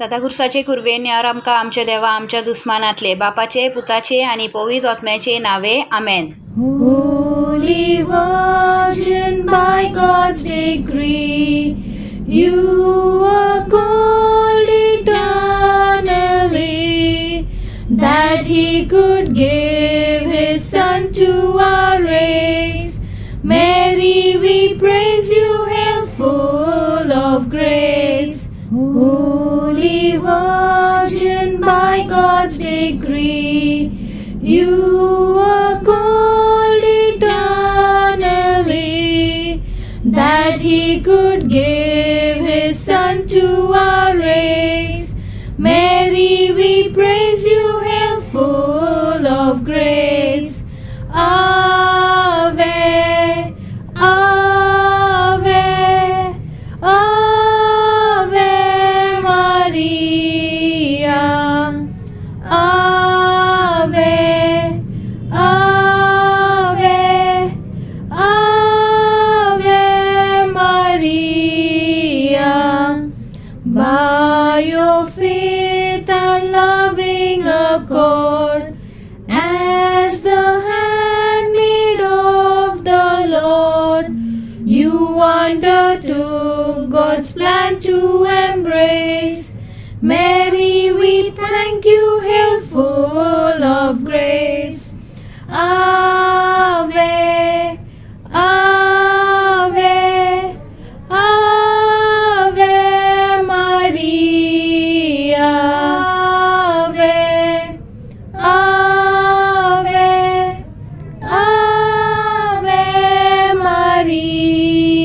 सदागुरसाचे कुरवेन्यार आमकां आमचे देवा आमच्या दुस्मानातले बापाचे पुताचे आणि पवित्र आत्म्याचे नावे आमेन. Holy Virgin, by God's decree, you were called eternally, that He could give His Son to our race. Mary, we praise you, hail full of grace. Holy Virgin, by God's decree, you were called eternally, that He could give His Son to our race. Mary, we praise you, hail full of grace. Ave, Ave, Ave Maria. Ave, Ave, Ave Maria. By your faith and loving accord, as the handmaid of the Lord, you undertook God's plan to embrace. Mary, we thank you, hail full of grace. Ave, Ave, Ave Maria. Ave, Ave, Ave Maria.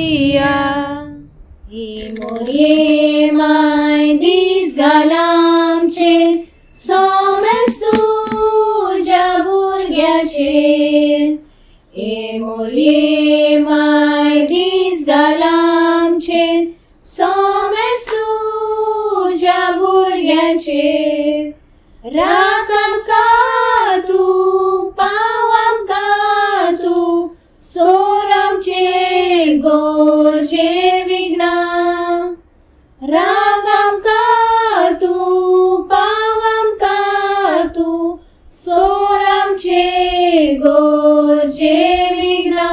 Morie mai dis galamचे सोमेस तुझ्या भुरग्याचेर. मोrie mai dis galamचे सोमेस तुझ्या भुरग्याचेर. राख आमकां तूं, पाव आमकां तूं, सोर आमचे गोरचे विघ्ना. राग आमकां तूं, पाव आमकां तूं, सोर आमचे गोरचे विघ्ना.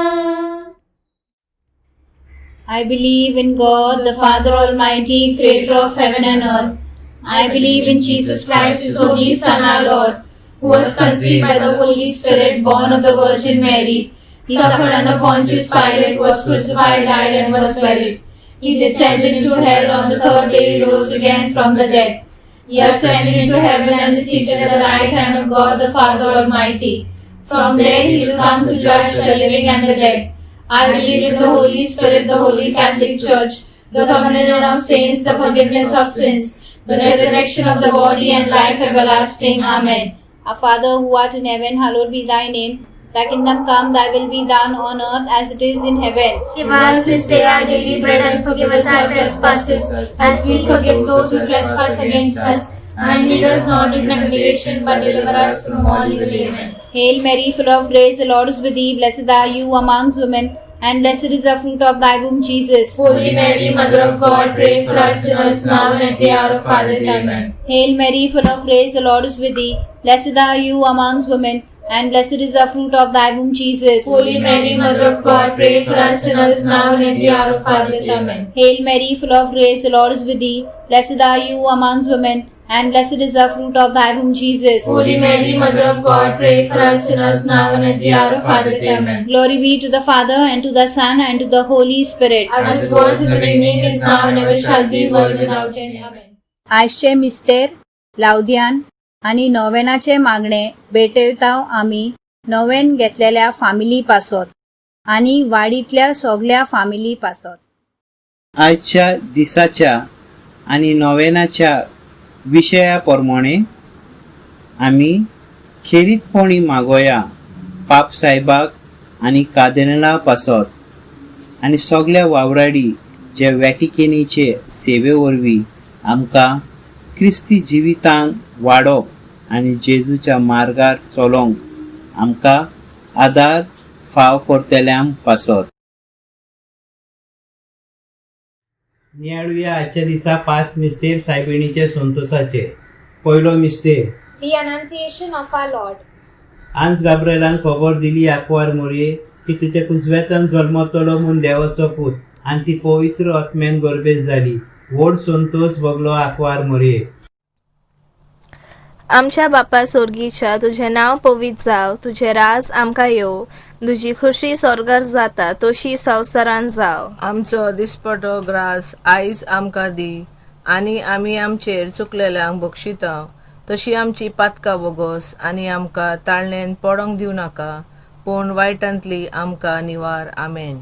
I believe in God, the Father Almighty, creator of heaven and earth. I believe in Jesus Christ, His only Son, our Lord, who was conceived by the Holy Spirit, born of the Virgin Mary. He suffered under Pontius Pilate, was crucified, died, and was buried. He descended into hell. On the third day He rose again from the dead. He ascended into heaven and is seated at the right hand of God the Father Almighty. From there He will come to judge the living and the dead. I believe in the Holy Spirit, the Holy Catholic Church, the communion of saints, the forgiveness of sins, the resurrection of the body, and life everlasting. Amen. Our Father who art in heaven, hallowed be Thy name. Thy kingdom come, Thy will be done on earth as it is in heaven. Give us this day our daily bread, and forgive us our trespasses, as we forgive those who trespass against us. And lead us not into temptation, but deliver us from all evil. Amen. Hail Mary, full of grace, the Lord is with thee. Blessed are you amongst women, and blessed is the fruit of thy womb, Jesus. Holy Mary, Mother of God, pray for us sinners now and at the hour of our death. Amen. Hail Mary, full of grace, the Lord is with thee. Blessed are you amongst women, and blessed is the fruit of thy womb, Jesus. Holy Mary, Mother of God, pray for us sinners now and at the hour of our death. Amen. Hail Mary, full of grace, the Lord is with thee. Blessed are you amongst women, and blessed is the fruit of thy womb, Jesus. Holy Mary, Mother of God, pray for us sinners now and at the hour of our death. Amen. Glory be to the Father, and to the Son, and to the Holy Spirit. As it was in the beginning, is now, and ever shall be, world without end. Amen. आजचे मिस्तेर, लावध्यान आणि नोवेनाचे मागणे भेटयताव आमी नोवेन घेतलेल्या family पासत आणि वाडीतल्या सगळ्या family पासत. आजच्या दिसाच्या आणि नोवेनाच्या विशया प्रमाणे आमी खेरीतपणी मागोया पाप साहेबाक आणि कार्दिनला पासत आणि सगळ्या वावराडी जे वॅटिकनीचे सेवे वरवीं आमकां क्रिस्ती जिवितांत वाडप आणि जेजूच्या मार्गार चलोंक आमकां आदार फाव करतल्यां पासत. नियाळुया आजच्या दिसा 5 मिस्तेर सायबिणीचे संतोषाचे. पयलो मिस्तेर. The Annunciation of our Lord. आज गाब्रिएलान खबर दिली आकवार मोरये की तिच्या कुजव्यातन जल्मतलो म्हूण देवाचो पूत आनी ती पवित्र आत्म्यान गर्भेत जाली. व्हड संतोष भोगलो आकवार मोरये. आमच्या बापा सोर्गीच्या तुझे नाव पवित्र जाव, तुझे राज आमकां येव, तुझी खुशी स्वर्गार जाता तशी संवसारान जाव. आमचो दिसपटो ग्रास आयज आमकां दी, आनी आमी आमचेर चुकलेल्यांक बक्षिता. तशी आमची पातकां वगोस, आनी आमकां ताळणेन पडोंक दिवं नाका, पूण वायटांतली आमकां निवार. आमेन.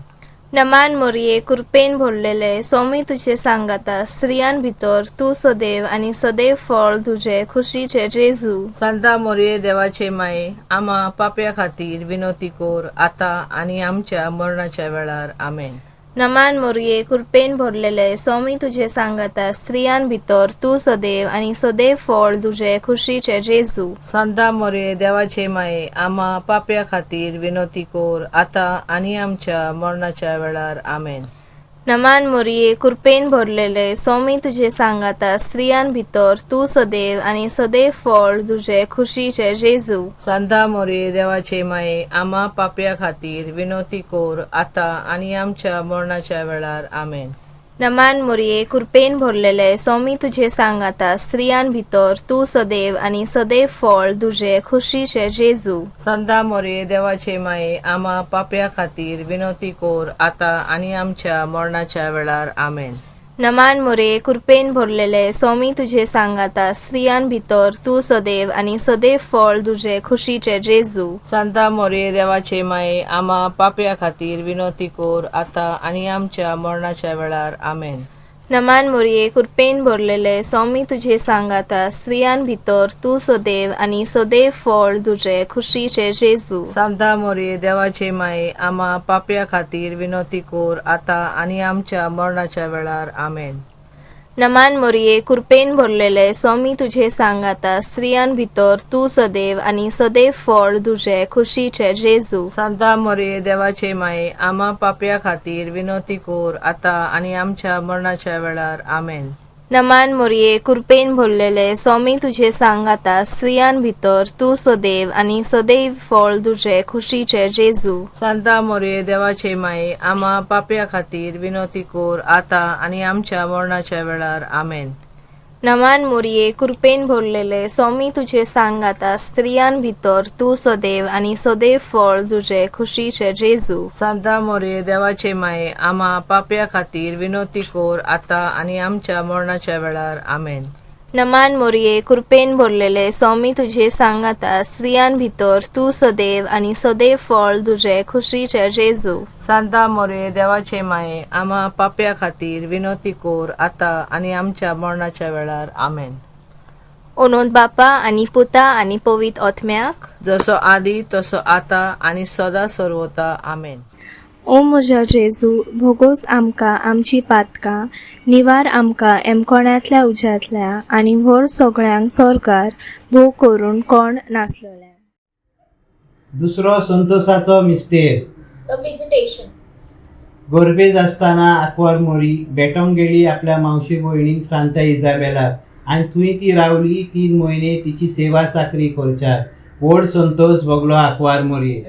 नमान मोरये कृपेन भरलेले सोमी तुझे सांगाता, स्त्रियां भितर तूं सदैव आनी सदैव फळ तुझे खुशीचे जेजू. सांता मोरये देवाचे माये, आमा पाप्या खातीर विनोती कोर, आतां आनी आमच्या मरणाच्या वेळार. आमेन. नमान मोरये कृपेन भरलेले सोमी तुझे सांगाता, स्त्रियां भितर तूं सदैव आनी सदैव फळ तुझे खुशीचे जेजू. सांता मोरये देवाचे माये, आमा पाप्या खातीर विनोती कोर, आतां आनी आमच्या मरणाच्या वेळार. आमेन. नमान मोरये कृपेन भरलेले सोमी तुझे सांगाता, स्त्रियां भितर तूं सदैव आनी सदैव फळ तुझे खुशीचे जेजू. सांता मोरये देवाचे माये, आमा पाप्या खातीर विनोती कोर, आतां आनी आमच्या मरणाच्या वेळार. आमेन. नमान मोरये कृपेन भरलेले सोमी तुझे सांगाता, स्त्रियां भितर तूं सदैव आनी सदैव फळ तुझे खुशीचे जेजू. सांता मोरये देवाचे माये, आमा पाप्या खातीर विनोती कोर, आतां आनी आमच्या मरणाच्या वेळार. आमेन. नमान मोरये कृपेन भरलेले सोमी तुझे सांगाता, स्त्रियां भितर तूं सदैव आनी सदैव फळ तुझे खुशीचे जेजू. सांता मोरये देवाचे माये, आमा पाप्या खातीर विनोती कोर, आतां आनी आमच्या मरणाच्या वेळार. आमेन. नमान मोरये कृपेन भरलेले सोमी तुझे सांगाता, स्त्रियां भितर तूं सदैव आनी सदैव फळ तुझे खुशीचे जेजू. सांता मोरये देवाचे माये, आमा पाप्या खातीर विनोती कोर, आतां आनी आमच्या मरणाच्या वेळार. आमेन. नमान मोरये कृपेन भरलेले सोमी तुझे सांगाता, स्त्रियां भितर तूं सदैव आनी सदैव फळ तुझे खुशीचे जेजू. सांता मोरये देवाचे माये, आमा पाप्या खातीर विनोती कोर, आतां आनी आमच्या मरणाच्या वेळार. आमेन. नमान मोरये कृपेन भरलेले सोमी तुझे सांगाता, स्त्रियां भितर तूं सदैव आनी सदैव फळ तुझे खुशीचे जेजू. सांता मोरये देवाचे माये, आमा पाप्या खातीर विनोती कोर, आतां आनी आमच्या मरणाच्या वेळार. आमेन. नमान मोरये कृपेन भरलेले सोमी तुझे सांगाता, स्त्रियां भितर तूं सदैव आनी सदैव फळ तुझे खुशीचे जेजू. सांता मोरये देवाचे माये, आमा पाप्या खातीर विनोती कोर, आतां आनी आमच्या मरणाच्या वेळार. आमेन. नमान मोरये कृपेन भरलेले सोमी तुझे सांगाता, स्त्रियां भितर तूं सदैव आनी सदैव फळ तुझे खुशीचे जेजू. सांता मोरये देवाचे माये, आमा पाप्या खातीर विनोती कोर, आतां आनी आमच्या मरणाच्या वेळार. आमेन. ओनोद बापा आनी पुता आनी पवित्र आत्म्याक, जसो आदी तसो आतां आनी सदां सर्वता. आमेन. ओ म्हज्या जेजू, भोगोस आमकां आमची पातकां, निवार आमकां एमकोण्यांतल्या उज्यांतल्या आनी व्हड सगळ्यांक स्वर्गार भोग करून कोण नासलोल्या. दुसरो संतोषाचो मिस्तेर. The Visitation. गर्भेत असताना आकवार मोरी भेटोंक गेली आपल्या मावशी भयणीक सांता इजाबेलाक आनी थंय ती रावली 3 म्हयने तिची सेवा चाकरी करच्यात. व्हड संतोष भोगलो आकवार मोरये.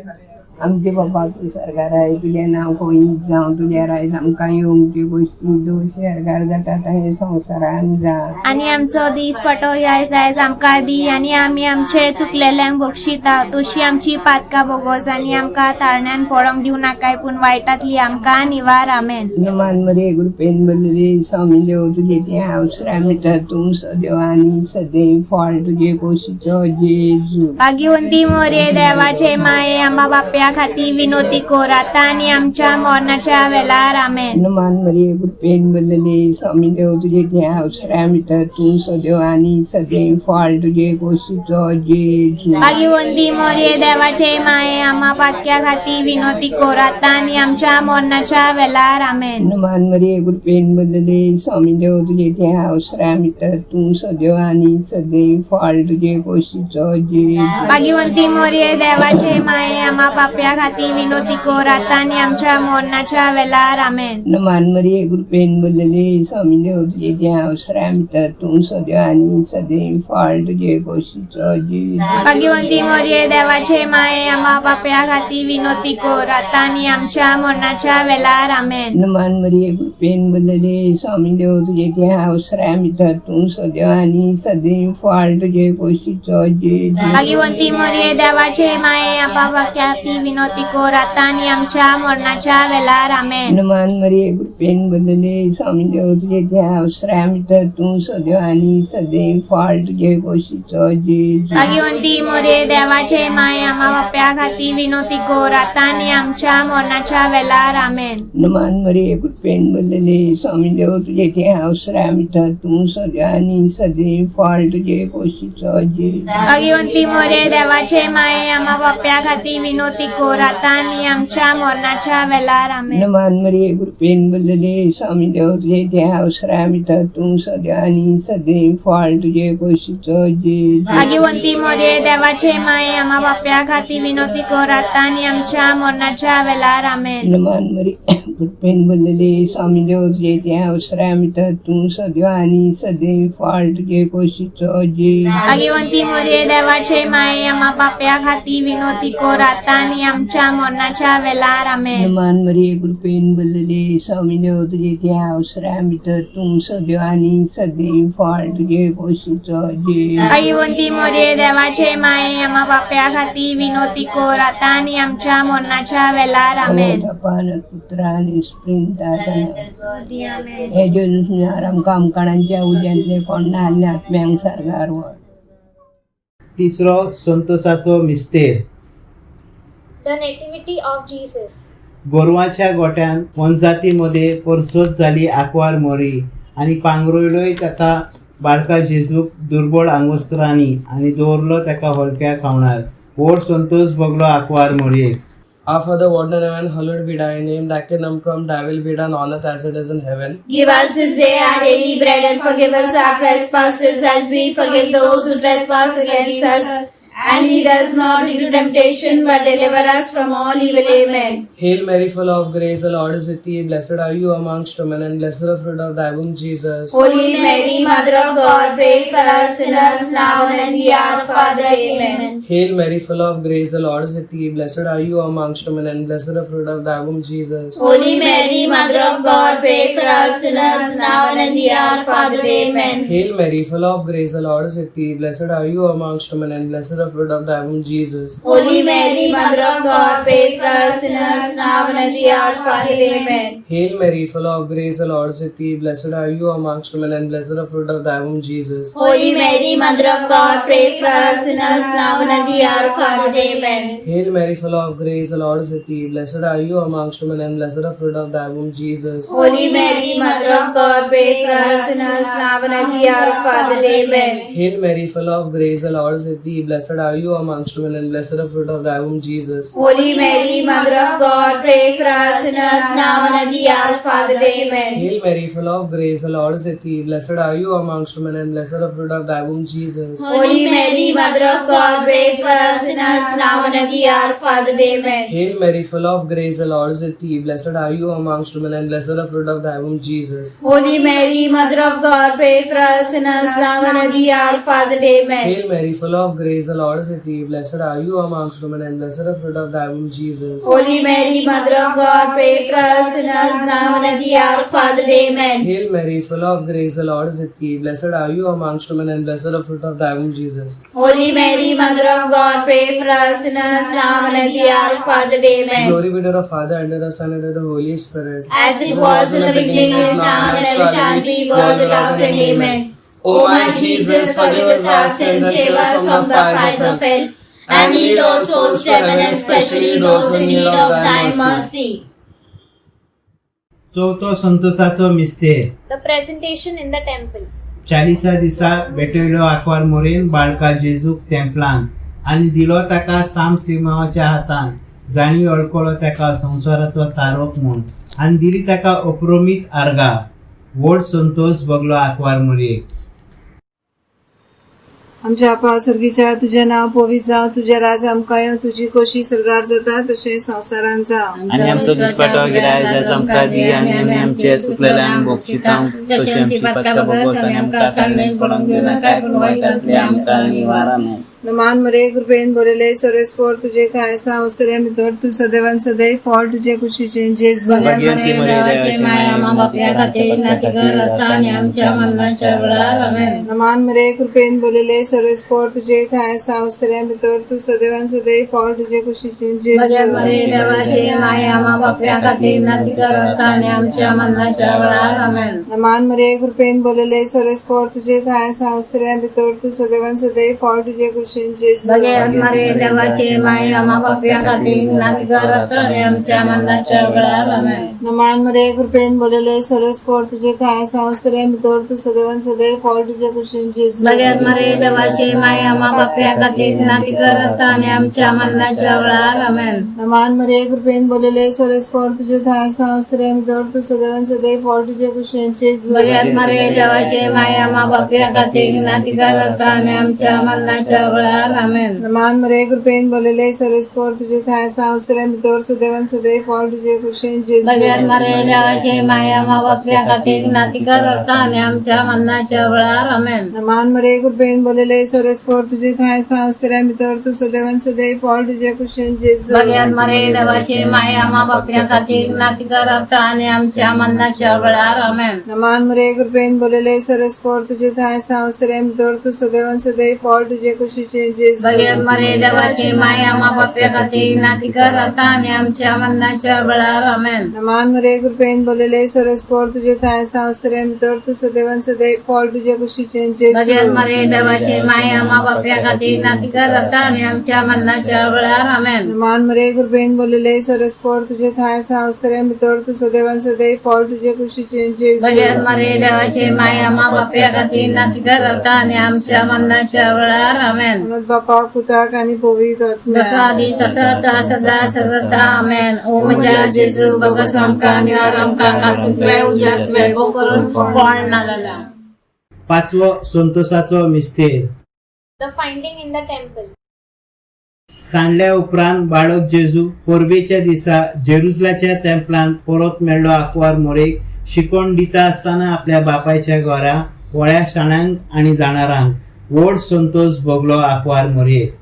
आमचे बाबा तूं सरकार आहे, तुझें नांव खंयच जावं, तुझे रायज आमकां येवंकची गोश्टी दूर सरकार जाता हे संवसारान जा. आनी आमचो दीस पटो आयज आयज आमकां दी, आनी आमी आमचे चुकलेल्यांक बक्षिता. तशी आमची पातकां बोगोस, आनी आमकां ताळण्यान पडोंक दिवं नाकाय, पूण वायटांतली आमकां निवार. आमेन. नमान मरे कृपेन बदले स्वामी देव तुझे ते अवसरा भितर तूं सदैव आनी सदैव फळ तुझे कोशीचो जेजू. भाग्यवंती मोरये देवाचे माये, आम्हा बाप्या खातीर विनोती कोर, आतां आनी आमच्या मरणाच्या वेळार. आमेन. नमान मरे कृपेन बदले स्वामी देव तुझे ते अवसरा भितर तूं सदैव आनी सदैव फळ तुझे कोशीचो जेजू. भाग्यवंती मोरये देवाचे माये, आम्हा पातक्या खातीर विनोती कोर, आतां आनी आमच्या मरणाच्या वेळार. आमेन. नमान मरे कृपेन बदले स्वामी देव तुझे ते अवसरा भितर तूं सदैव आनी सदैव फळ तुझे कोशीचो जेजू. भाग्यवंती मोरये देवाचे माये, आम्हा बाप्या खातीर विनोती कर आतां आनी आमच्या मरणाच्या वेळार आमेन. नमान मरिये कृपेन भरलेले स्वामी देव तुझे त्या अवसरा भितर तूं सदैव आनी सदैव फळ तुझे कोशीचो जीव. भाग्यवंती मरिये देवाचे माये आम्हा बाप्या खातीर विनोती कर आतां आनी आमच्या मरणाच्या वेळार आमेन. नमान मरिये कृपेन भरलेले स्वामी देव तुझे त्या अवसरा भितर तूं सदैव आनी सदैव फळ तुझे कोशीचो जीव. भाग्यवंती मरिये देवाचे माये आम्हा बाप्या खातीर विनोती कर आतां आनी आमच्या मरणाच्या वेळार आमेन. नमान मरिये कृपेन भरलेले स्वामी देव तुझे त्या अवसरा भितर तूं सदैव आनी सदैव फळ तुझे कोशीचो जीव. भाग्यवंती मरिये देवाचे माये आम्हा बाप्या खातीर विनोती कर आतां आनी आमच्या मरणाच्या वेळार आमेन. नमान मरिये कृपेन भरलेले स्वामी देव तुझे त्या अवसरा भितर तूं सदैव आनी सदैव फळ तुझे कोशीचो जीव. भाग्यवंती मरिये देवाचे माये आम्हा बाप्या खातीर विनोती कर आतां आनी आमच्या मरणाच्या वेळार आमेन. नमान मरिये कृपेन भरलेले स्वामी देव तुझे त्या अवसरा भितर तूं सदैव आनी सदैव फळ तुझे कोशीचो जीव. भाग्यवंती मरिये देवाचे माये आम्हा बाप्या खातीर विनोती कर आतां आनी आमच्या मरणाच्या वेळार आमेन. नमान मरिये कृपेन भरलेले स्वामी देव तुझे त्या अवसरा भितर तूं सदैव आनी सदैव फळ तुझे कोशीचो जीव. भाग्यवंती मरिये देवाचे माये आम्हा बाप्या खातीर विनोती कर आतां आनी आमच्या मरणाच्या वेळार आमेन. नमान मरिये कृपेन भरलेले स्वामी देव तुझे त्या अवसरा भितर तूं सदैव आनी सदैव फळ तुझे कोशीचो जीव. भाग्यवंती मरिये देवाचे माये आम्हा बाप्या खातीर विनोती कर आतां आनी आमच्या मरणाच्या वेळार आमेन. पुत्र आनी स्प्रिंतान हे जेजूस आमकां आमकाणांच्या उज्यांतले कोण्णा आनी आत्म्यांक सारगार व्हर. तिसरो संतोषाचो मिस्तेर. The Nativity of Jesus. गोरवाच्या गोट्यान वनजातीमध्ये परसोत जाली आंकवार मोरी आनी पांगरोयलोय ताका बाळका जेजूक दुर्बळ आंगोस्त्रांनी आनी दवरलो ताका हलक्या खावणार. व्हड संतोष भोगलो आंकवार मोरयेक. Our Father, who art in heaven, hallowed be thy name. Thy kingdom come, thy will be done on earth as it is in heaven. Give us this day our daily bread and forgive us our trespasses as we forgive those who trespass against us. And lead us not into temptation, but deliver us from all evil. Amen. Hail Mary, full of grace, the Lord is with thee. Blessed are you amongst women, and blessed the fruit of thy womb, Jesus. Holy Mary, Mother of God, pray for us sinners now and at the hour of our death. Amen. Hail Mary, full of grace, the Lord is with thee. Blessed are you amongst women, and blessed the fruit of thy womb, Jesus. Holy Mary, Mother of God, pray for us sinners now and at the hour of our death. Amen. Hail Mary, full of grace, the Lord is with thee. Blessed are you amongst women, and blessed the fruit of thy womb, Jesus. Holy Mary, Mother of God, pray for us sinners now and at the hour of our death. Amen. Hail Mary, full of grace, the Lord is with thee. Blessed are you amongst women, and blessed the fruit of thy womb, Jesus. Holy Mary, Mother of God, pray for us sinners now and at the hour of our death. Amen. Hail Mary, full of grace, the Lord is with thee. Blessed are you amongst women, and blessed the fruit of thy womb, Jesus. Holy Mary, Mother of God, pray for us sinners now and at the hour of our death. Amen. Hail Mary, full of grace, the Lord is with thee. Blessed are you amongst women, and blessed the fruit of thy womb, Jesus. Holy Mary, Mother of God, pray for us sinners now and at the hour of our death. Amen. Hail Mary, full of grace, the Lord is with thee. Blessed are you amongst women, and blessed the fruit of thy womb, Jesus. Holy Mary, Mother of God, pray for us sinners now and at the hour of our death. Amen. Hail Mary, full of grace, the Lord is with thee. Blessed are you amongst women, and blessed the fruit of thy womb, Jesus. Holy Mary, Mother of God, pray for us sinners now and at the hour of our death. Amen. Hail Mary, full of grace, the Lord is with thee. Blessed are you amongst women, and blessed the fruit of thy womb, Jesus. Holy Mary, Mother of God, pray for us sinners now and at the hour of our death. Amen. Hail Mary, full of grace, the Lord is with thee. Blessed are you amongst women, and blessed the fruit of thy womb, Jesus. Holy Mary, Mother of God, pray for us sinners now and at the hour of our death. Amen. Glory be to the Father, and to the Son, and to the Holy Spirit. As it was in the beginning, is now, and ever shall be, world without end. Amen. O my Jesus, forgive us our sins, save us from the fires of hell, and lead all souls to heaven, especially those in need of thy mercy. चवथो संतोषाचो मिस्तेर. The presentation in the temple. 40 दिसा भेटयलो आंकवार मोरेन बाळका जेजूक टेंपलान आनी दिलो ताका साम सिमावाच्या हातान. जाणी अडकलो ताका संसाराचो तारोक म्हूण आनी दिली ताका अप्रोमीत आर्गां. व्हड संतोष भोगलो आंकवार मोरयेक. आमच्या आपा सर्गीच्या तुझें नांव पवित्र जावं, तुझें राज आमकां येवं, तुजी खोशी स्वर्गार जाता तशें संवसारान जावं. आणि आमचो दिसपाटो गिराय आज आमकां दी, आणि आमी आमचे चुकलेल्यांक बोगशितां तशें आमची पातकां बोगोस, आणि आमकां ताळणेन पडोंक दिना काय, पूण वायटांतली आमकां निवारण. नमान मरे कृपेन बरयले सर्वेस्पोर तुजे थाय आसा उस्तरे भितर तूं सदैवान सदैव फॉल तुजे कुशीचे जेजू. भाग्यवंती मरे देवाची माया, आम्हा बापया खातीर नाती कर आता आणि आमच्या मरणाच्या वेळार. आमेन. नमान मरे कृपेन बरयले सर्वेस्पोर तुजे थाय आसा उस्तरे भितर तूं सदैवान सदैव फॉल तुजे कुशीचे जेजू. मरे देवाची माया, आम्हा बापया खातीर नाती कर आता आणि आमच्या मरणाच्या वेळार. आमेन. नमान मरे कृपेन बरयले सर्वेस्पोर तुजे थाय आसा उस्तरे भितर तूं सदैवान सदैव फॉल तुजे कुशीचे जेजू. मरे देवाची माया, आम्हा बापया खातीर नाती कर आता आणि आमच्या मरणाच्या वेळार. आमेन. नमान मरे कृपेन बरयले सर्वेस्पोर तुजे थाय आसा उस्तरे भितर तूं सदैवान सदैव फॉल तुजे कुशीचे जेजू. मरे देवाची माया, आम्हा बापया खातीर नाती कर आता आणि आमच्या मरणाच्या वेळार. आमेन. नमान मरे कृपेन बरयले सर्वेस्पोर तुजे थाय आसा उस्तरे भितर तूं सदैवान सदैव फॉल तुजे कुशीचे जेजू. मरे देवाची माया, आम्हा बापया खातीर नाती कर आता आणि आमच्या मरणाच्या वेळार. आमेन. नमान मरे कृपेन बरयले सर्वेस्पोर तुजे थाय आसा उस्तरे भितर सदैवान सदैव फॉल तुजे कुशीचे जेजू. मरे देवाची माया, आम्हा बापया खातीर नाती कर आता आणि आमच्या मरणाच्या वेळार. आमेन. नमान मरे कृपेन बरयले सर्वेस्पोर तुजे थाय आसा उस्तरे भितर तूं सदैवान सदैव फॉल तुजे कुशीचे जेजू. मरे देवाची माया, आम्हा बापया खातीर नाती कर आता आणि आमच्या मरणाच्या वेळार. आमेन. नमान मरे कृपेन बरयले सर्वेस्पोर तुजे थाय आसा उस्तरे भितर तूं सदैवान सदैव फॉल तुजे कुशीचे जेजू. मरे देवाची माया, आम्हा बापया खातीर नाती कर आता आणि आमच्या मरणाच्या वेळार. आमेन. नमान मरे कृपेन बरयले सर्वेस्पोर तुजे थाय आसा उस्तरे भितर तूं सदैवान सदैव फॉल तुजे कुशीचे जेजू. मरे देवाची माया, आम्हा बापया खातीर नाती कर आता आणि आमच्या मरणाच्या वेळार. आमेन. नमान मरे कृपेन बरयले सर्वेस्पोर तुजे थाय आसा उस्तरे भितर तूं सदैवान सदैव फॉल तुजे कुशीचे जेजू. मरे देवाची माया, आम्हा बापया खातीर नाती कर आता आणि आमच्या मरणाच्या वेळार. आमेन. म्हणत बापा पुताक आणि पवित्र आत्म्याक. जसं आधी तसं आता सदा सर्वदा. आमेन. ओ म्हज्या जेजू बगस आमकां निवार आमकां कासुंतले उज्यांतले बो करून कोण नाजाला. पाचवो संतोषाचो मिस्तेर. The finding in the temple. सांडल्या उपरांत बाळक जेजू पोरबेच्या दिसा जेरुसलाच्या तेंपलांत परत मेळ्ळो आकवार मोरेक शिकोण दिता आसतना आपल्या बापायच्या घरा व्हळ्या शाण्यांक आनी जाणारांक व्हड संतोष भोगलो आकवार मोरयेक.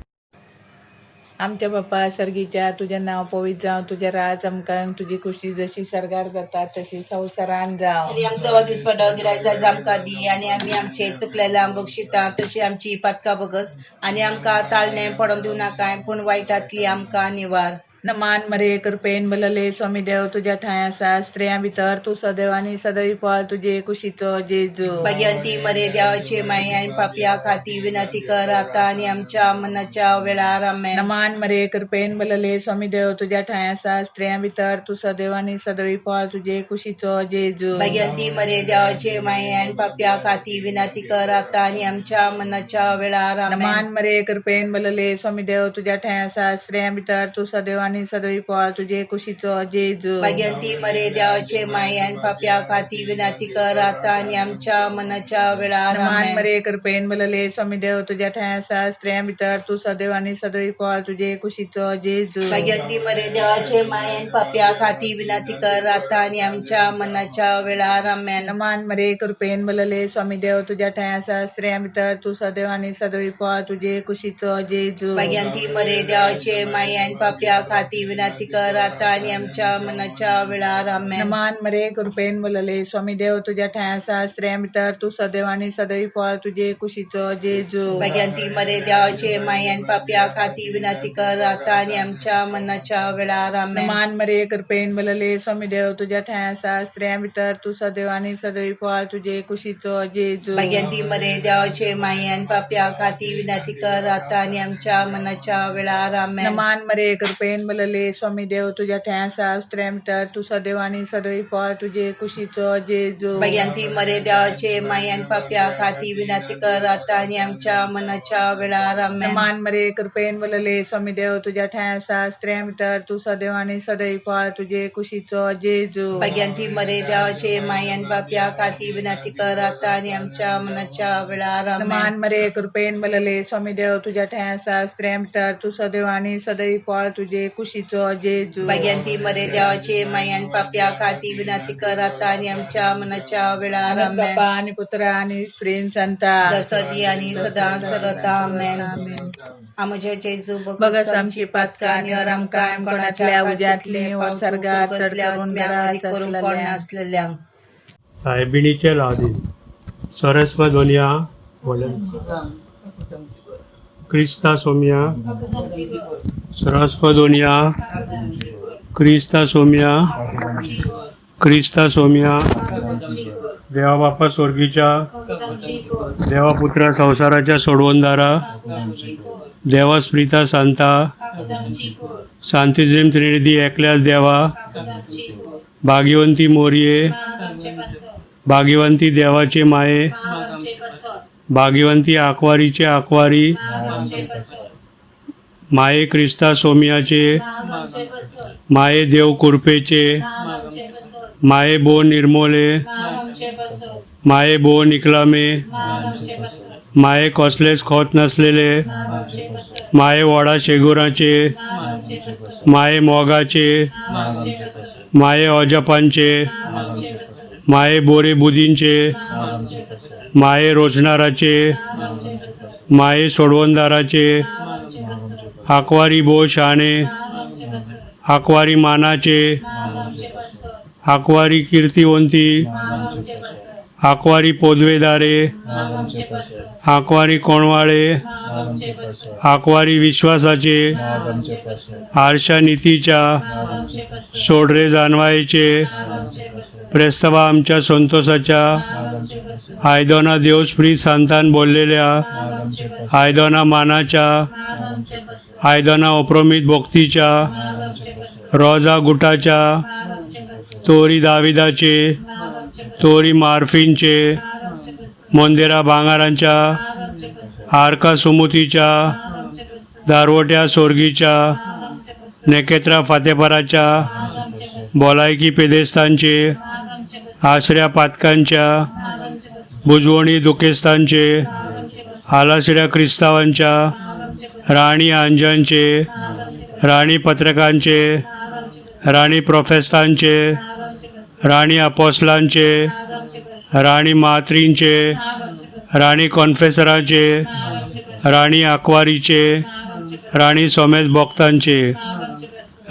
आमच्या बापा सर्गीच्या तुझें नांव पवित्र जावं, तुझें राज आमकां, तुजी खुशी जशी सरगार जाता तशी संवसारान जावं. आणि आमचो दिसपटो गिरायक आज आमकां दी, आणि आमी आमचे चुकलेल्यांक बक्षिता तशी आमची पातकां बगस, आणि आमकां ताळणें पडोंक दिवं नाकाय, पूण वायटांतली आमकां निवार. नमान मरे कृपेन बलले स्वामी देव तुझ्या ठांय आसा, स्त्रियां भितर तूं सदैव आनी सदैव फळ तुजे कुशीचो जेजू. भाग्यवंती मरे देवाचे माये आनी पापया खाती विनंती कर आता आणि आमच्या मनाच्या वेळार. आमेन. नमान मरे कृपेन बलले स्वामी देव तुझ्या ठांय आसा, स्त्रियां भितर तूं सदैव आनी सदैव फळ तुजे कुशीचो जेजू. भाग्यवंती मरे देवाचे माये आनी पापया खाती विनंती कर आता आणि आमच्या मनाच्या वेळार. आमेन. नमान मरे कृपेन बलले स्वामी देव तुझ्या ठांय आसा, स्त्रियां भितर तूं सदैव आणि सदैव फळ तुझे कुशीचो जेजू. भाग्यवंती मरे देवाचे माये आनी पापया खाती विनंती कर आता आणि आमच्या मनाच्या वेळार. नमान मरे कृपेन बलले स्वामी देव तुझ्या ठांय आसा, स्त्रियां भितर तूं सदैव आणि सदैव फळ तुझे कुशीचो जेजू. भाग्यवंती मरे देवाचे माये आनी पापया खाती विनंती कर आता आणि आमच्या मनाच्या वेळार. आमेन. नमान मरे कृपेन बलले स्वामी देव तुझ्या ठांय आसा, स्त्रियां भितर तूं सदैव आणि सदैव फळ तुझे कुशीचो जेजू. भाग्यवंती मरे देवाचे माये आनी पापया खाती विनंती कर आता आणि आमच्या मनाच्या वेळार. आमेन. नमान मरे कृपेन बलले स्वामी देव तुझ्या ठांय आसा, स्त्रियां भितर तूं सदैव आणि सदैव फळ तुझे कुशीचो जेजू. भाग्यवंती मरे देवाचे माये आनी पापया खाती विनंती कर आता आणि आमच्या मनाच्या वेळार. आमेन. नमान मरे कृपेन बलले स्वामी देव तुझ्या ठांय आसा, स्त्रियां भितर तूं सदैव आणि सदैव फळ तुझे कुशीचो जेजू. भाग्यवंती मरे देवाचे माये आनी पापया खाती विनंती कर आता आणि आमच्या मनाच्या वेळार. आमेन. नमान मरे कृपेन मलले स्वामी देव तुझ्या थंय आसा उस्त्रे भितर तू सदैव आनी सदैव फळ तुझे कुशीचो जेजू भगवंती मरे देवाचे माई आणि पाप्या खाती विनंती कर आता आणि आमच्या मनाच्या वेळार आमेन. मान मरे कृपेन मलले स्वामी देव तुझ्या थंय आसा उस्त्रे भितर तू सदैव आनी सदैव फळ तुझे कुशीचो जेजू भगवंती मरे देवाचे माई आणि पाप्या खाती विनंती कर आता आणि आमच्या मनाच्या वेळार आमेन. मान मरे कृपेन मलले स्वामी देव तुझ्या थंय आसा उस्त्रे भितर तू सदैव आनी सदैव फळ तुझे कुशीचो जेजू भगवंती मरे देवाचे माई आणि पाप्या खाती विनंती कर आता आणि आमच्या मनाच्या वेळार आमेन. बापा आणि पुत्र आणि स्त्रीन संता दसदी आणि सदा सरता आमेन. आमचे जेजू बगस आमची पातका आणि आमका कोणातल्या उज्यातली व सर्गात चढकरून कोण असलेल्या सायबिणीचे लादी सरस्वदोनिया क्रिस्ता सोमिया सरस्वदोनिया क्रिस्ता सोमिया क्रिस्ता सोमिया देवा बापा स्वर्गीच्या देवा पुत्रा संसाराच्या सोडवणदारा देवा स्प्रिता सांता सांतिझम त्रिनिधी एकल्याच देवा भाग्यवंती मोरये भाग्यवंती देवाचे माये भाग्यवंती आकवारीचे आकवारी माये क्रिस्ता सोमियाचे माये देव कुरपेचे माये बो निर्मोले माये बो निकलामे माये कसलेच खोत नसलेले माये वडा शेगुराचे माये मोगाचे माये अजपांचे माये बोरे बुदींचे माये रोजणाराचे माये सोडवणदाराचे आकवारी बो शाणे आकवारी मानाचे आकवारी कीर्तिवंती आकवारी पोदवेदारे आकवारी कोणवाळे आकवारी विश्वासाचे आरशा नीतीच्या सोडरे जानवायेचे प्रेस्तवा आमच्या संतोषाच्या आयदोना देवस्प्रीत सांतान बोललेल्या आयदोना मानाच्या आयदोना अप्रमित भक्तीच्या रोजा गुटाच्या तोरी दाविदाचे तोरी मार्फिनचे मंदिरा भांगारांच्या आरका सुमुतीच्या दारवट्या सोर्गीच्या नेकेत्रा फातेपराच्या बोलायकी पेदेस्तांचे आसऱ्या पातकांच्या बुजवणी दुखेस्तांचे आलासऱ्या क्रिस्तावांच्या राणी आंजांचे राणी पत्रकांचे राणी प्रोफेस्तांचे राणी अपोस्लांचे राणी मात्रींचे राणी कॉन्फेसराचे राणी आकवारीचे राणी सोमेश भक्तांचे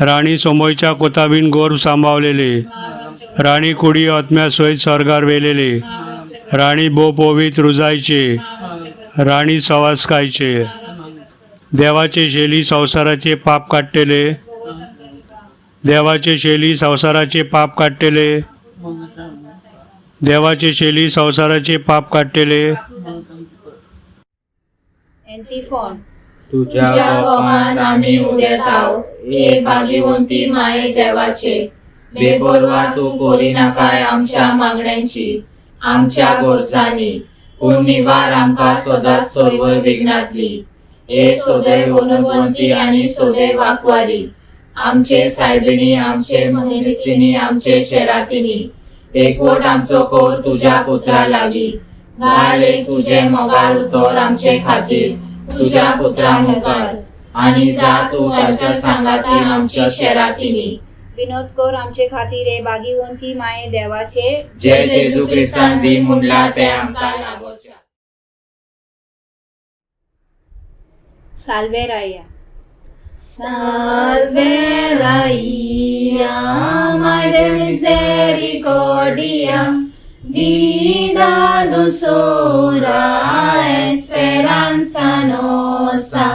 राणी सोमोयच्या कोताबीन गोर सांभाळलेले राणी कुडी आत्म्या सोयीत स्वर्गार वेलेले राणी बो पोवीत रुजायचे राणी सवासकायचे देवाचे शेली संसाराचे पाप काढलेले देवाचे शेली संसाराचे पाप काढलेले देवाचे शेली संसाराचे पाप काढलेले एंटिफोन तुझ्या कोपान आम्ही उदेत आहोत ए भाग्यवंती माये देवाचे बेपरवा तू कोरी नाकाय आमच्या मागण्यांची आमच्या गोरसांनी पूण निवार आमका सदांच सर्व विघ्नातली ए सदैव गुणवंती आणि सदैव आकवारी आमचे सायबिणी आमचे मुनिस्तिनी आमचे शेरातिनी एकवट आमचो कोर तुझ्या पुत्रा लागली घाले तुझे मोगाळ उतोर आमचे खातीर तुझ्या पुत्रा मुखार आणि जा तू ताच्या सांगाती आमची शेरातिनी विनोद कोर आमचे खातीर रे भाग्यवंती माये देवाचे जे जेजू ख्रिस्तान दिन मुडला ते आमकां लागोच्या साल्वे राया Salve Raia, Madre Misericordia, vida dulzura, esperanza nosa.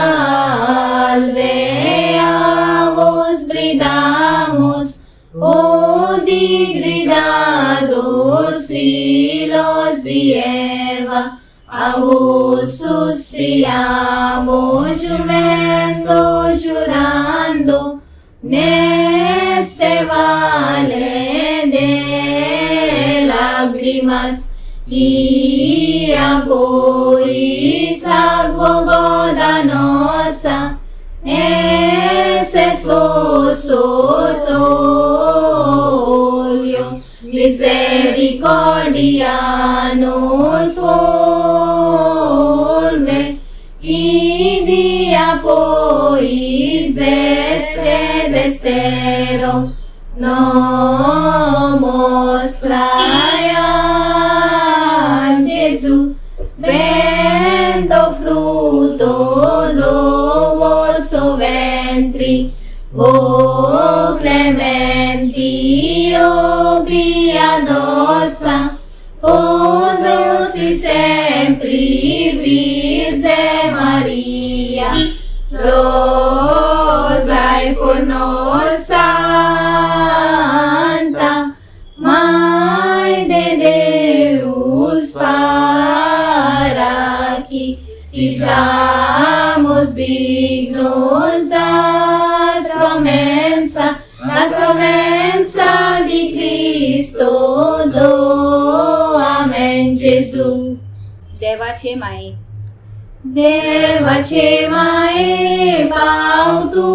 Salve a vos bridamos, oh digridados filos de Eva. A vos suspiramos, vendo giurando neste vale de lágrimas y poi salvo da nossa esse olho misericordia nos volve y dia pois este destero no mostraia Jesus vendo fruto do vosso ventre, o clementi, o piadosa, uso-se sempre Virgem Maria, rosai por nós, Santa Mãe de Deus, para que sejamos dignos das promessas de Cristo, do Amém, Jesus. देवाचे माये पाव तू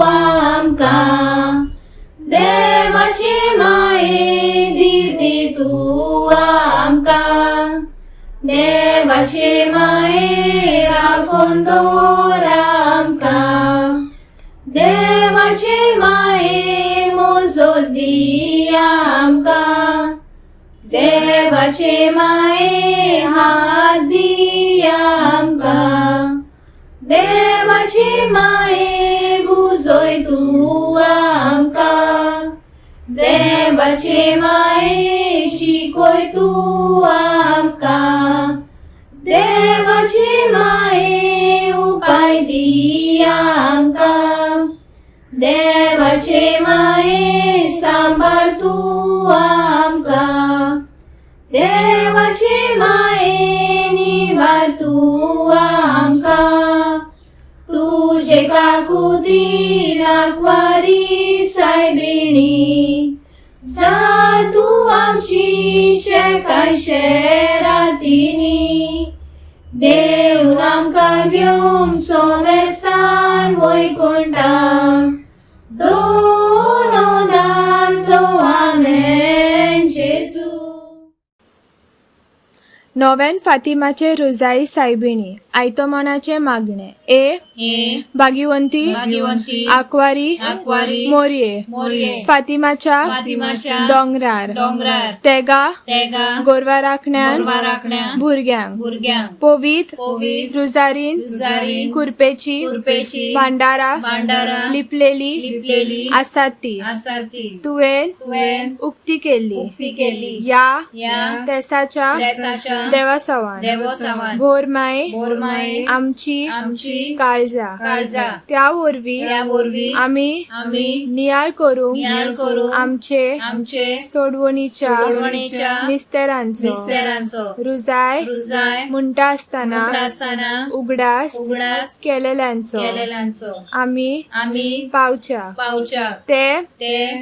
आमका, देवाचे माये दिर्दी तू आमका, देवाचे माये राखून दवर आमका, देवाचे माये मोजोदी आमका, देवाचे माये हात दी आमका, देवाचे माये बुजोय तू आमका, देवाचे माये शिकोय तू आमका, देवाचे माये उपाय दी आमका, देवाचे माये सांभाळ तू आमका, देवाचे माये निवार तू आमका, तुझे काकुती राखवारी सायबिणी, जा तू आमची शेरातीनी, देव आमका घेऊन सोमेस्तान वैकुंठान, दोनों दो आमेन जेसू. नोवेन फातिमाचे रोजाई सायबिणी आयतोमानाचे मागणे ए भागिवंती आकवारी मोरये फातिमाच्या दोंगरार तेगा गोरवा राखण्यान भुरग्यांक पोवीत रुजारीन कुरपेची भांडारा लिपलेली आसात ती तुवेन उक्ती केल्ली या तेसाच्या देवासवान भोरमाय आमची काळजा त्या वरवी आम्ही नियाळ करूंक आमचे सोडवणीच्या मिस्तेरांचो रुजाय म्हणटा आसतना उगडास केलेल्यांचो आम्ही पावच्या ते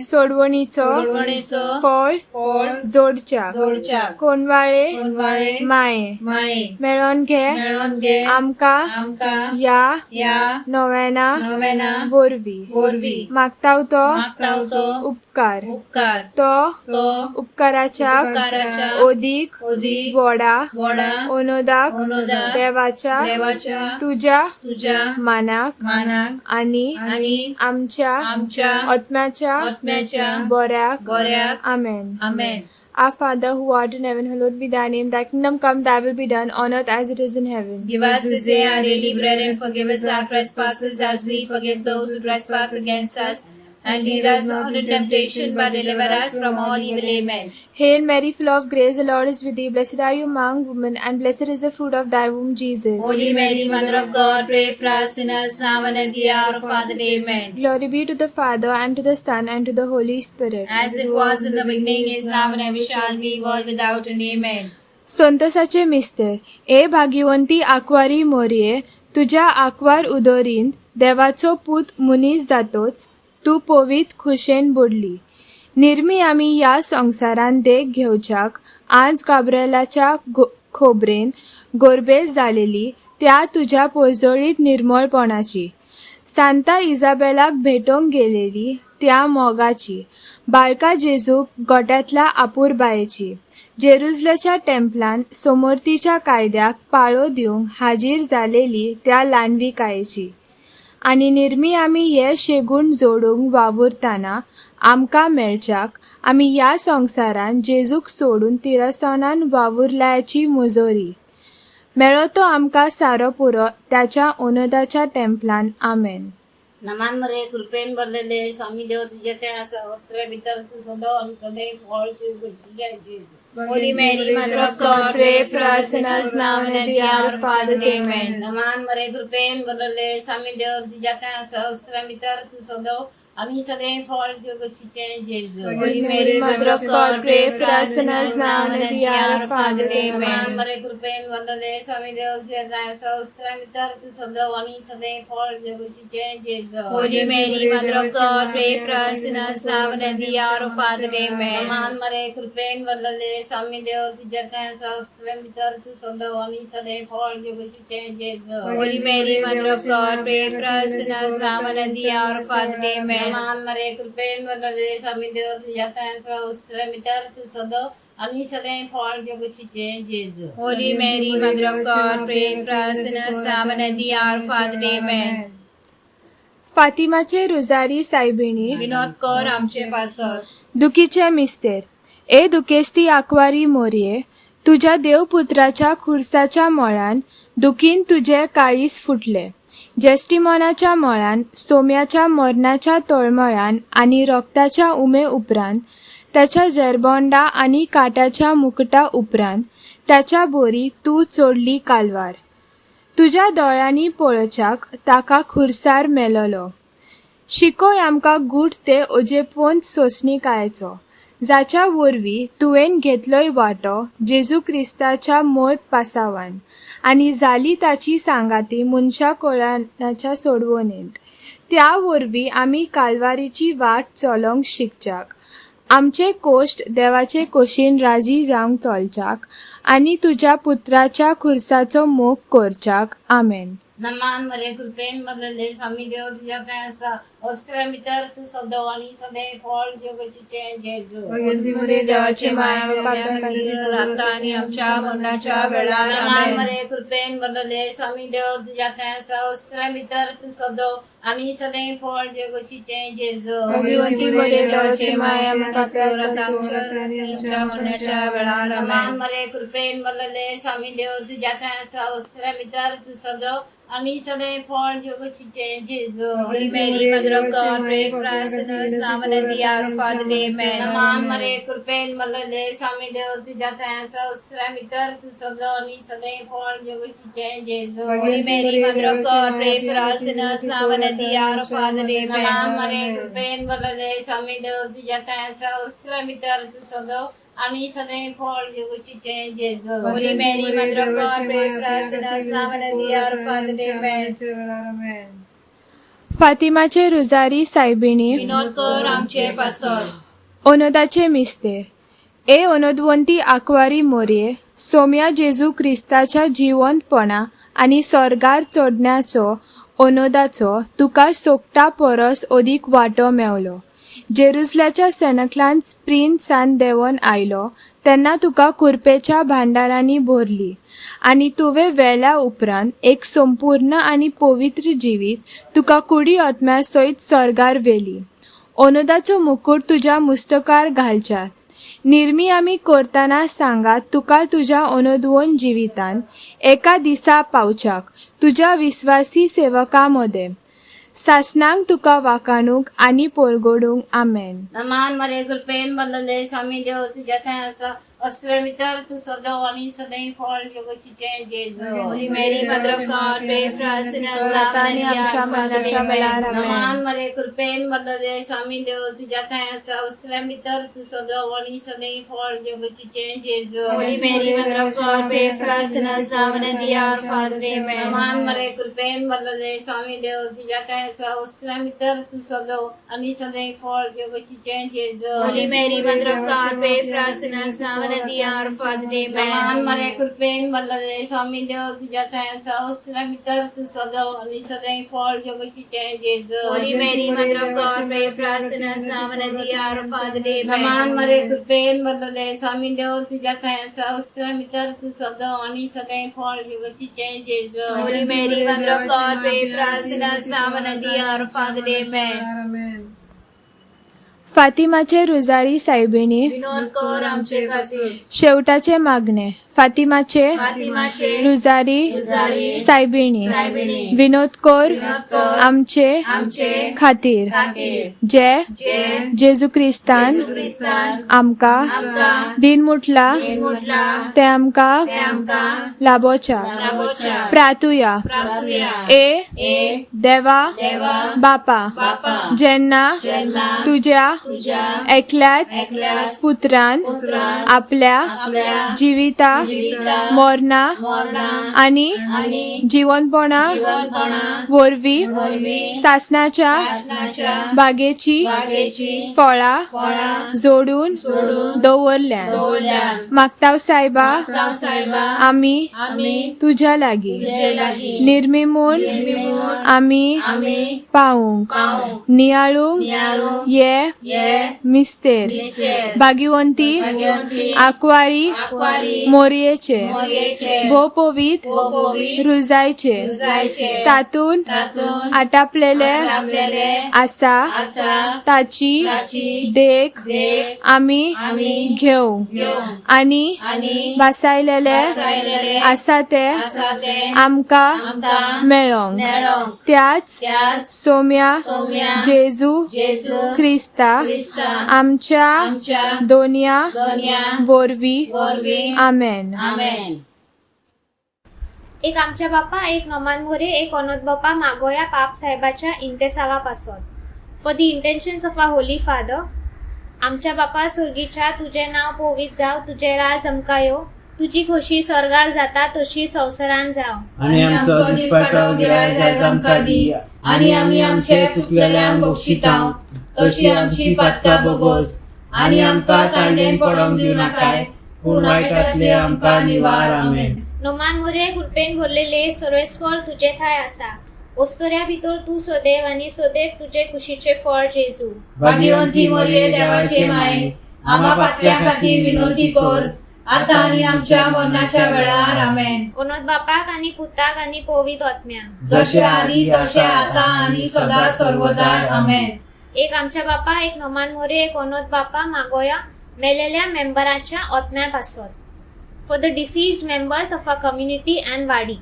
सोडवणीचो फळ जोडच्या कोणवाळे माये मेळोन घे आमका या नोवेना वरवी मागताव तो उपकार तो उपकाराच्या ओदीक व्हडा ओनोदाक देवाच्या तुझ्या मानाक आनी आमच्या आत्म्याच्या बऱ्याक आमेन. Our Father who art in heaven, hallowed be thy name. Thy kingdom come, thy will be done on earth as it is in heaven. Give us this day our daily bread, and forgive us our trespasses as we forgive those who trespass against us. And lead us not into temptation, but deliver us from all evil. Amen. Hail Mary, full of grace, the Lord is with thee. Blessed are you among women, and blessed is the fruit of thy womb, Jesus. Holy Mary, Mother of God, pray for us sinners, now and at the hour of our death. Amen. Glory be to the Father, and to the Son, and to the Holy Spirit. As it was in the beginning, is now, and ever shall be, world without end. Amen. संतसाचे मिस्तर ए भागिवंती आकवारी मोरये तुज्या आंकवार उदोरीन देवाचो पूत मनीस जातोच तूं पवित खुशेन बुडली. निर्मी आमी ह्या संवसारान देख घेवच्याक आज गाब्रिएलाच्या खोबरेन गोरबेज जालेली त्या तुज्या पोजोळीत निर्मळपणाची, सांता इजाबेलाक भेटोंक गेलेली त्या मोगाची, बाळका जेजूक गोट्यांतल्या आपुरबायेची, जेरुसलेच्या टेंपलान समोर्तीच्या कायद्याक पाळो दिवंक हाजीर जालेली त्या ल्हानविकायेची. आनी निर्मी आमी हे शेगूण जोडूंक वावुरतना आमकां मेळच्याक आमी ह्या संवसारान जेजूक सोडून तिरसानान वावुरल्याची मुजोरी. मेळो तो आमकां सारो पुरो त्याच्या ओनदाच्या टेंपलान. आमेन. नमान मरे कृपेन भरलेले स्वामी देव तुझे ते वस्त्र भितर तू सदैव आणि सदैव फळ Holy Mary, Mother of God, pray for us sinners now and at the hour of our death. Amen. नमान मरे कृपेन भरलेले स्वामी देव तुझ्या त्या वस्त्र भितर तू सदैव आम्ही सदैव फळ जगशीचे जेजू. Holy Mary, Mother of God, pray for us sinners now and at the hour of our death. नमान मरे कृपेन भरलेले स्वामी देव तुझ्या त्या वस्त्र भितर तू सदैव आम्ही सदैव फळ जगशीचे जेजू. Holy Mary, Mother of God, pray for us sinners now and at the hour of our death. Amen. नमान मरे कृपेन भरलेले स्वामी देव तुझ्या त्या वस्त्र भितर तू सदैव आम्ही सदैव फळ जगशीचे जेजू. Holy Mary, Mother of God, pray for us sinners now and at the hour of our death. Amen. नमान मरे कृपेन भरलेले स्वामी देव तुझ्या त्या वस्त्र भितर तू सदैव आम्ही सदैव फळ जगशीचे जेजू. Holy Mary, Mother of God, pray for us sinners now and at the hour of our death. Amen. फातिमाचे रुजारी सायबिणी विनोद कर आमचे पासर. दुखीचे मिस्तेर. ए दुखेस्ती आंकवारी मोरये, तुझ्या देवपुत्राच्या खुर्साच्या मळान दुखीन तुझे काळीस फुटले. जेस्टिमोनाच्या मळान सोम्याच्या मरणाच्या तळमळान आनी रोगताच्या उमे उपरांत, त्याच्या जेरबोंडा आनी काट्याच्या मुकुटा उपरांत त्याच्या बोरी तूं चोडली कालवार. तुज्या दोळ्यांनी पळोवच्याक ताका खुर्सार मेलोलो. शिकोय आमकां गूढ ते ओजेपोवन सोंसणिकायेचो, जाच्या वरवीं तुवें घेतलोय वांटो जेजू क्रिस्ताच्या मोत पासावान आनी जाली ताची सांगाती मनशा कोळाच्या सोडवणेंत. त्या वरवीं आमी कालवारीची वाट चलोंक शिकच्याक, आमचे कोश्ट देवाचे कोशीन राजी जावंक चलच्याक आनी तुज्या पुत्राच्या खुर्साचो मोग करच्याक. आमेन. नमान मरे कृपेन भरलेले स्वामी देव तुझ्या त्या वस्त्र भितर तू सदैव आणि सदैव फळ जगशीचे जेजू. मरे देवाचे माया आता आणि आमच्या मरणाच्या वेळार. नमान आमेन. मरे कृपेन भरलेले स्वामी देव तुझ्या त्या वस्त्र भितर तू सदैव आणि सदैव फळ जगशीचे जेजू. अभिवंती मरे देवाचे माया आता आमच्या मरणाच्या वेळार. नमान आमेन. मरे कृपेन भरलेले स्वामी देव तुझ्या त्या वस्त्र भितर तू सदैव आणि सदैव फळ जगशीचे जेजू. Holy Mary, Mother of God, pray for us sinners now and at the hour of our death. Amen. नमान मरे कृपेन भरलेले स्वामी देव तुझ्या त्या वस्त्र भितर तू सदैव आणि सदैव फळ जगशीचे जेजू. Holy Mary, Mother of God, pray for us sinners now and at the hour of our death. नमान Amen. मरे कृपेन भरलेले स्वामी देव तुझ्या त्या वस्त्र भितर तू सदैव आणि सदैव फळ जगशीचे जेजू. Holy Mary, Mother of God, pray for us sinners now and at the hour of our death. Amen. फातिमाचे रुजारी सायबिणी विनोद कर आमचे पासर. ओनोदाचे मिस्तेर. ए ओनोदवंती आंकवारी मोरये, सोम्या जेजू क्रिस्ताच्या जिवंतपणा आनी स्वर्गार चोडण्याचो ओनोदाचो तुका सोकटा परस ओदीक वांटो मेवलो. जेरुसल्याच्या सेनक्लान प्रिन्सान देंवन आयलो तेन्ना तुका कुरपेच्या भांडारांनी भरली आनी तुवें वेल्या उपरांत एक संपूर्ण आनी पवित्र जिवीत तुका कुडी आत्म्या सयत स्वर्गार व्हेली. ओनोदाचो मुकुट तुज्या मुस्तकार घालच्यात. निर्मी आमी करतना सांगात तुका तुज्या ओनोदवोन जिवितान एका दिसा पावच्याक तुज्या विस्वासी सेवकां मदें. सासणांक तुका वाकाणूक आनी पोरगोडूंक. आमेन. नमान मरे कृपेन भरलेले स्वामी देव तुझ्या त्या अस्त्रमितर तू सदैव आणि सदैव फॉल योगशीचे जेजू holy Mary mother of God pray for us sinners आता आणि आमच्या मरणाच्या वेळार आमेन. मान मरे कृपेन बदले स्वामी देव तुझ्या काय असं अस्त्रमितर तू सदैव आणि सदैव फॉल योगशीचे जेजू holy Mary mother of God pray for us sinners now and the hour father amen. मान मरे कृपेन बदले स्वामी देव तुझ्या काय असं अस्त्रमितर तू सदैव आणि सदैव फॉल योगशीचे जेजू holy Mary mother of God pray for us sinners now and the hour father amen. मान मरे कृपेन बदले स्वामी देव तुझ्या काय असं अस्त्रमितर तू सदैव आणि सदैव फॉल योगशीचे जेजू holy Mary mother of God pray for us sinners now and the hour father amen. मान मरे कृपेन बदले स्वामी देव तुझ्या काय असं अस्त्रमितर तू सदैव आणि सदैव फॉल योगशीचे जेजू holy Mary mother of God pray for us sinners now and the hour father amen. फातिमाचे रुजारी सायबिणी विनोद कर आमचे खातीर शेवटाचे मागणे फातिमाचे रुजारी सायबिणी विनोद कोर आमचे खातीर जे जेजू क्रिस्तान आमका दिन मुटला ते आमका लाभोच्या प्रार्थुया ए देवा बापा जेन्ना तुझ्या एकल्याच पुत्रान आपल्या जिविता मोरना आणि जीवनपणा वरवी सासनाच्या बागेची फळा जोडून दवरल्या मागताव सायबा आम्ही तुझ्या लागी निर्मिमून आम्ही पावूंक नियाळूंक ये मिस्तेर भाग्यवंती आकवारी मोरयेचे भोपोवीत रुजायचे तातून आटापलेले आसा ताची देख आम्ही घेऊ आणि बसायलेले आसा ते आमका मेळोंक त्याच सोम्या जेजू ख्रिस्ता आमच्या दोनिया वरवी आमेन. एक आमच्या बापा एक नोमान मोरे एक अनोद बापा मागोया पाप साहेबाच्या इंतेसावापासून for the intentions of a holy father. आमच्या बापा स्वर्गीच्या तुझे नाव पोवीत जाव तुझे राज अमकायो तुझी खोशी स्वर्गार जाता तशी संवसारान जाव आणि आमचो दिसपाटो गिराय जाय आमकां दी आणि आमी आमचे चुकलेल्यांक बक्षितांव तशी आमची पातकां बोगोस आणि आमकां तांडेन पडोंक दिव नाकाय पूण वायटांतले आमकां निवार आमेन. नोमान मोरे कृपेन भरलेले सर्वेस्वर तुझे थाय आसा ओस्तोऱ्या भितर तू सोदेव आणि सोदेव तुझे खुशीचे फळ जेजू भाग्यवंती मोरये देवाचे माये आम्हा पातक्या खातीर विनोदी कर आता आणि आमच्या मरणाच्या वेळार आमेन. अनोद बापाक आणि पुताक आणि पवित आत्म्या जशे आदी तशे आता आणि सदा सर्वदाय आमेन. एक आमच्या बापा एक नोमान मोरे एक अनोद बापा मागोया मेलेल्या मेंबराच्या आत्म्यापासून for the deceased members of a community and वाडी.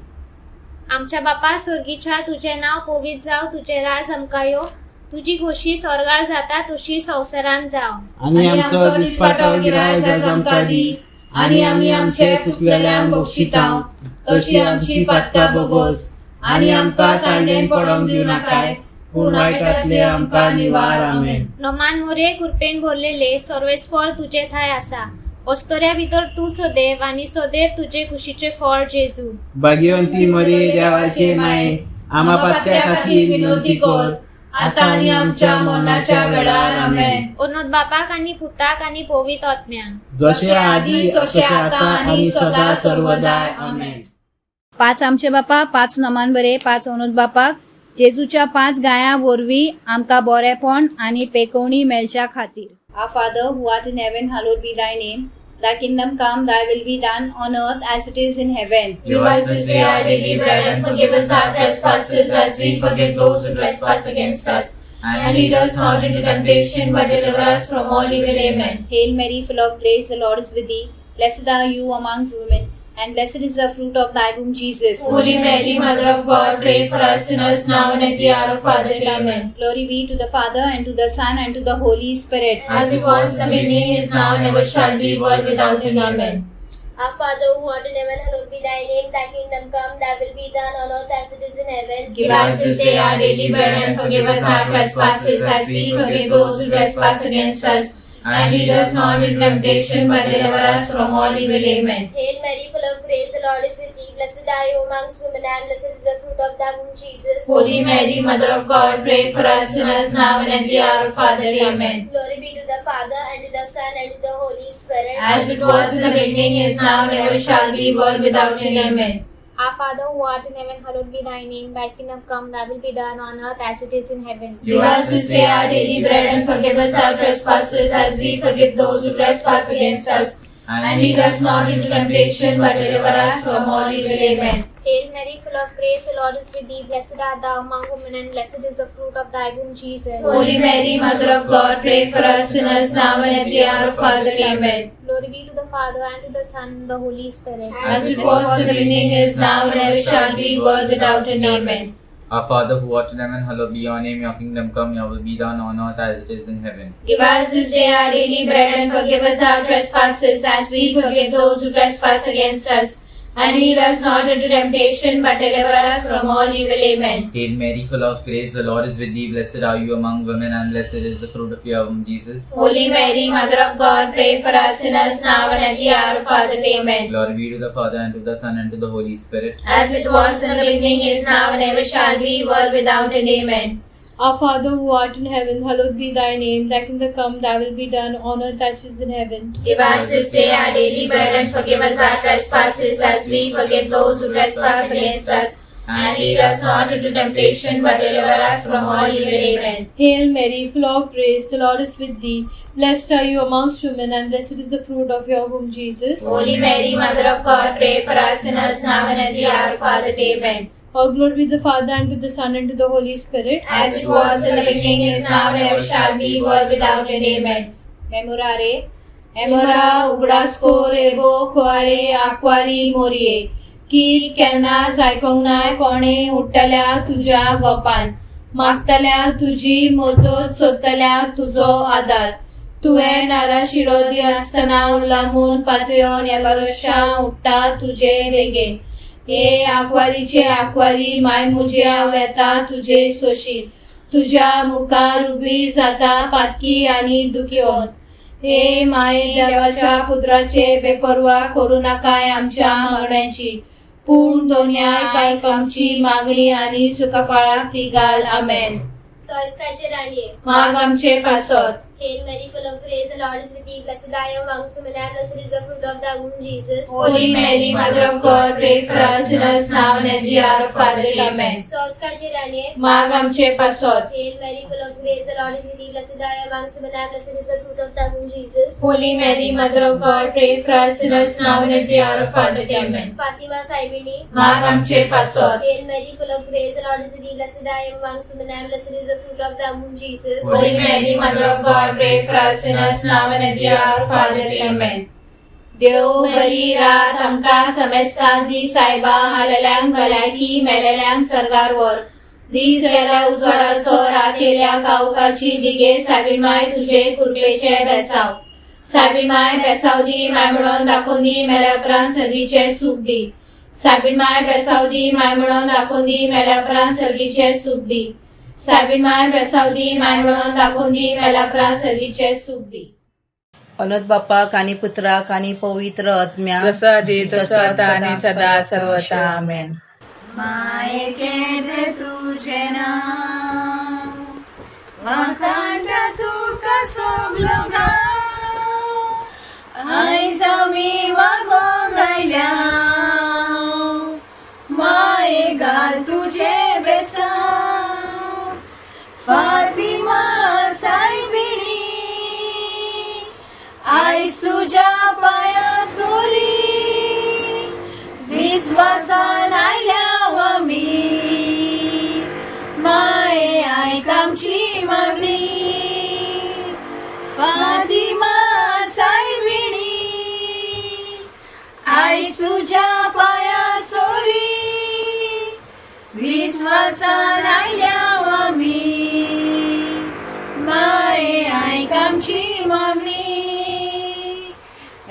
आमच्या बापा स्वर्गीच्या तुझे नाव पवित जाव तुझे राज अमकायो तुझी खोशी स्वर्गार जाता तशी संवसारान जाव आणि आमचो दिसपाटो गिराय जाय आमकां दी आणि आमी आमचे चुकलेल्यांक बक्षितांव तशी आमची पातकां बोगोस आणि आमकां तांडेन पडोंक दिव नाकाय पूण वायटांतले आमकां निवार आमेन. नोमान मोरे कृपेन भरलेले सर्वेस्वर तुझे थाय आसा ओस्तोऱ्या भितर तू सोदेव आणि सोदेव तुझे खुशीचे फळ जेजू भाग्यवंती मरिये देवाचे माये आम्हा पातक्या खातीर विनोदी कर आता आणि आमच्या मरणाच्या वेळार आमेन. अनोद बापाक आणि पुताक आणि पवित आत्म्या जशे आदी तशे आता आणि सदा सर्वदाय आमेन. 5 आमचे बापा 5 नमान बरे 5 अनोद बापाक जेजूच्या 5 गायां वरवी आमकां बरेपण आणि पेकवणी मेळच्या खातीर. Our Father who art in heaven, hallowed be thy name. Thy kingdom come, thy will be done on earth as it is in heaven. Give us this day our daily bread and forgive us our trespasses as we forgive those who trespass against us. And lead us not into temptation but deliver us from all evil. Amen. Hail Mary, full of grace, the Lord is with thee. Blessed are you amongst women, and blessed is the fruit of thy womb, Jesus. Holy Mary, Mother of God, pray for us sinners now and at the hour of our death. Amen. Glory be to the Father, and to the Son, and to the Holy Spirit. As it was in the beginning, is now, and ever shall be, world without end. Amen. Our Father who art in heaven, hallowed be thy name. Thy kingdom come, thy will be done on earth as it is in heaven. Give us this day our daily bread, and forgive us our trespasses, as we forgive those who trespass against us. And lead us not into temptation, but deliver us from all evil. Amen. Hail Mary, full of grace, the Lord is with thee. Blessed are you amongst women, and blessed is the fruit of thy womb, Jesus. Holy Mary, Mother of God, pray for us sinners now and at the hour of our death. Amen. Glory be to the Father, and to the Son, and to the Holy Spirit. As it was in the beginning, is now, and ever shall be, world without end. Amen. Our Father who art in heaven, hallowed be thy name. Thy kingdom come, thy will be done on earth as it is in heaven. Give us this day our daily bread, and forgive us our trespasses, as we forgive those who trespass against us. And lead us not into temptation, but deliver us from all evil. Amen. Hail Mary, full of grace, the Lord is with thee. Blessed art thou among women, and blessed is the fruit of thy womb, Jesus. Holy Mary, Mother of God, pray for us sinners now and at the hour of our death. Amen. Glory be to the Father, and to the Son, and the Holy Spirit. As it was in the beginning, is now, and ever shall be, world without end. Amen. Our Father who art in heaven, hallowed be your name. Your kingdom come, your will be done on earth as it is in heaven. Give us this day our daily bread, and forgive us our trespasses, as we forgive those who trespass against us. And lead us not into temptation, but deliver us from all evil. Amen. Hail Mary, full of grace, the Lord is with thee. Blessed are you among women, and blessed is the fruit of your womb, Jesus. Holy Mary, Mother of God, pray for us sinners now and at the hour of our death. Amen. Glory be to the Father, and to the Son, and to the Holy Spirit. As it was in the beginning, is now, and ever shall be, world without end. Amen. Our Father who art in heaven, hallowed be thy name. Thy kingdom come, thy will be done on earth as it is in heaven. Give us this day our daily bread, and forgive us our trespasses, as we forgive those who trespass against us. And lead us not into temptation, but deliver us from all evil. Amen. Hail Mary, full of grace, the Lord is with thee. Blessed are you amongst women, and blessed is the fruit of your womb, Jesus. Holy Mary, Mother of God, pray for us sinners now and at the hour of our death. Amen. All glory be to the Father, and to the Son, and to the Holy Spirit. As it was in the beginning, is now, and ever shall be, world without end. Amen. Memorare. Emora ugdasko rego खोआळे आक्वारी मोरये की केन्नाच आयकोंक नाय कोणे उठ्ठल्या तुज्या गोपान मागतल्या तुजी मजत सोदतल्या तुजो आदार तुवें नाराशिरो दी आसतना उलामून पातळ्योन ह्या भरोशा उठ्ठा तुजे वेगेन हे आक्वारीचे आक्वारी माय मुजे हांव येता तुजे सोशीत तुज्या मुखार उबी जाता पातकी आनी दुखी होन हे माये देवाच्या पुत्राचे बेपरवा करू नाकाय आमच्या मागण्यांची पूर्ण दोन्याय काय आमची मागणी आणि सुखफळाक ती घाल आमेन. सोयस्काचे राणये, माग आमचे पासत. Hail Mary, full of grace, the Lord is with thee. Blessed are you amongst women, and blessed is the fruit of thy womb, Jesus. Holy Mary, Mother of God, pray for us sinners now and at the hour of our death. Amen. सोयस्काचे राणये, माग आमचे पासत. Hail Mary, full of grace, the Lord is with thee. Blessed are you amongst women, and blessed is the fruit of thy womb, Jesus. Holy Mary, Mother of God, pray for us sinners now and at the hour of our death. Amen. Fatima Saibini, माग आमचे पासत. Hail Mary, full of grace, the Lord is with thee. Blessed are you amongst women, and blessed is the fruit of thy womb, Jesus. Holy Mary, Mother of God, pray for us sinners now and at the hour of our death. Amen. देव बरी रात आमकां समेस्तान दी सायबा हालल्यांक भलायकी मेलेल्यांक सरगार वर दीस गेल्या उजवाडाचो रात येयल्या कावकाची दिगे साबीण माय तुजे कुरपेचे बेसाव साबीण माय बेसाव दी माय म्हणून दाखोवन दी मेल्या उपरांत सर्गीचे सूख दी साबीण माय बेसाव दी माय म्हणून दाखोवन दी मेल्या उपरांत सर्गीचे सूख दी साबीण माय बेसाव दी माय म्हणून दाखोवन दी मेल्या उपरांत सर्गीचे सूख दी. अनोद बाप्पा कानी पुत्रा कानी पवित्र आत्म्या जसं आधी तसं आता आणि सदा सर्वथा आमेन. मायेके तुझे नाव वाखाणटा तुका सोगलो गाव आयज आमी वागोंक आयल्या माये घाल तुझे बेसाव फातिमा सायबिणी आयज तुझ्या पाया सोरी विश्वासान आयल्या आमी माये आयक आमची मागणी फातिमा सायबिणी आयज तुझ्या पाया सोरी विश्वासान आयल्याव आमी माये आयक आमची मागणी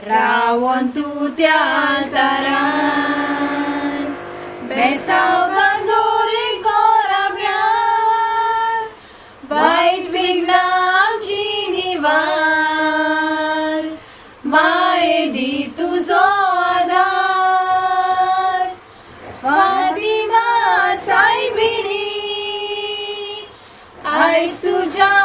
रावण तू त्या आल्तारान बेसाव गंदोरी गोराब्यार वाईट विघ्न आमची निवार माये दी तुझो आधार फातिमा सायबिणी आयज तुझ्या